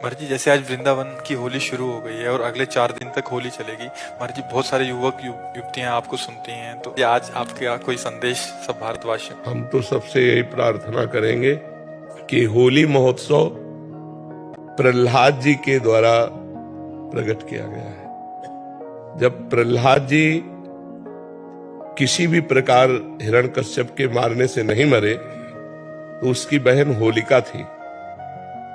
महाराज जी, जैसे आज वृंदावन की होली शुरू हो गई है और अगले 4 दिन तक होली चलेगी। महाराज जी, बहुत सारे युवतियां आपको सुनती हैं, तो ये आज आपका कोई संदेश सब भारतवासियों को? हम तो सबसे यही प्रार्थना करेंगे कि होली महोत्सव प्रहलाद जी के द्वारा प्रकट किया गया है। जब प्रहलाद जी किसी भी प्रकार हिरण्यकश्यप के मारने से नहीं मरे, तो उसकी बहन होलिका थी।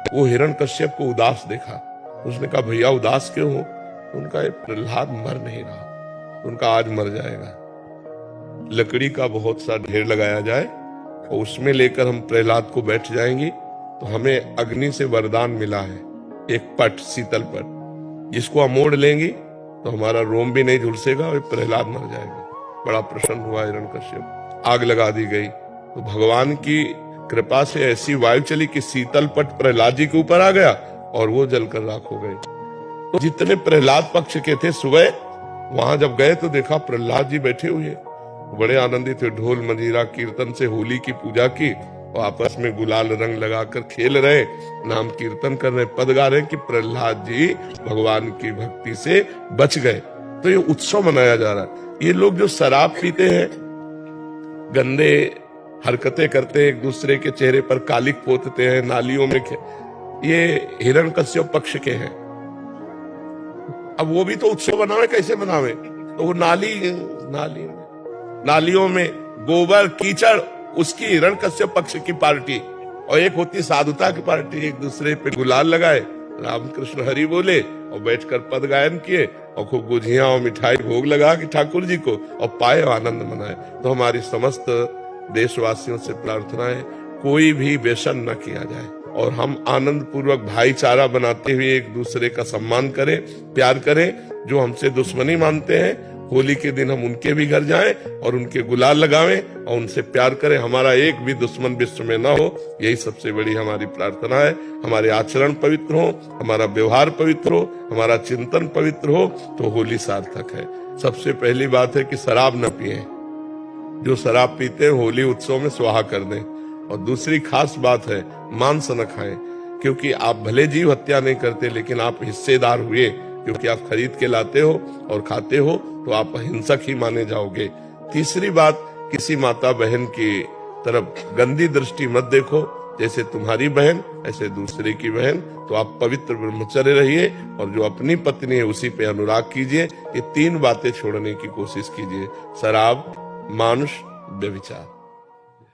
वो हिरण्यकश्यप को उदास देखा, उसने कहा भैया उदास क्यों हो? उनका ये प्रहलाद मर नहीं रहा, उनका आज मर जाएगा। लकड़ी का बहुत सा ढेर लगाया जाए और उसमें लेकर हम प्रहलाद को बैठ जाएंगे, तो हमें अग्नि से वरदान मिला है, एक पट, शीतल पट, जिसको हम मोड़ लेंगे तो हमारा रोम भी नहीं झुलसेगा और प्रहलाद मर जाएगा। बड़ा प्रसन्न हुआ हिरण्यकश्यप। आग लगा दी गई, तो भगवान की कृपा से ऐसी वायु चली कि शीतल पट प्रहलाद जी के ऊपर आ गया और वो जलकर राख हो गए। तो जितने प्रहलाद पक्ष के थे, सुबह वहां जब गए तो देखा प्रहलाद जी बैठे हुए, बड़े आनंदित थे। ढोल मंजीरा कीर्तन से होली की पूजा की और आपस में गुलाल रंग लगाकर खेल रहे, नाम कीर्तन कर रहे, पद गा रहे कि प्रहलाद जी भगवान की भक्ति से बच गए। तो ये उत्सव मनाया जा रहा है। ये लोग जो शराब पीते हैं, गंदे हरकतें करते हैं, एक दूसरे के चेहरे पर कालिक पोतते हैं, नालियों में ये हिरण्यकश्यप पक्ष के हैं। अब वो भी तो उत्सव बनावे, कैसे बनावे? तो वो नालियों में गोबर कीचड़, उसकी हिरण्यकश्यप पक्ष की पार्टी, और एक होती साधुता की पार्टी। एक दूसरे पे गुलाल लगाए, रामकृष्ण हरि बोले और बैठकर पद गायन किए और खूब गुझिया और मिठाई भोग लगा के ठाकुर जी को और पाए आनंद मनाए। तो हमारी समस्त देशवासियों से प्रार्थना है, कोई भी व्यसन न किया जाए और हम आनंद पूर्वक भाईचारा बनाते हुए एक दूसरे का सम्मान करें, प्यार करें। जो हमसे दुश्मनी मानते हैं, होली के दिन हम उनके भी घर जाएं और उनके गुलाल लगावें और उनसे प्यार करें। हमारा एक भी दुश्मन विश्व में ना हो, यही सबसे बड़ी हमारी प्रार्थना है। हमारे आचरण पवित्र हो, हमारा व्यवहार पवित्र हो, हमारा चिंतन पवित्र हो, तो होली सार्थक है। सबसे पहली बात है कि शराब न पिए, जो शराब पीते हैं होली उत्सव में स्वाहा कर दें। और दूसरी खास बात है, मांस न खाएं, क्योंकि आप भले जीव हत्या नहीं करते, लेकिन आप हिस्सेदार हुए, क्योंकि आप खरीद के लाते हो और खाते हो, तो आप हिंसक ही माने जाओगे। तीसरी बात, किसी माता बहन की तरफ गंदी दृष्टि मत देखो, जैसे तुम्हारी बहन ऐसे दूसरे की बहन। तो आप पवित्र ब्रह्मचर्य रहिए और जो अपनी पत्नी है उसी पे अनुराग कीजिए। ये 3 बातें छोड़ने की कोशिश कीजिए: शराब, मांस, व्यभिचार।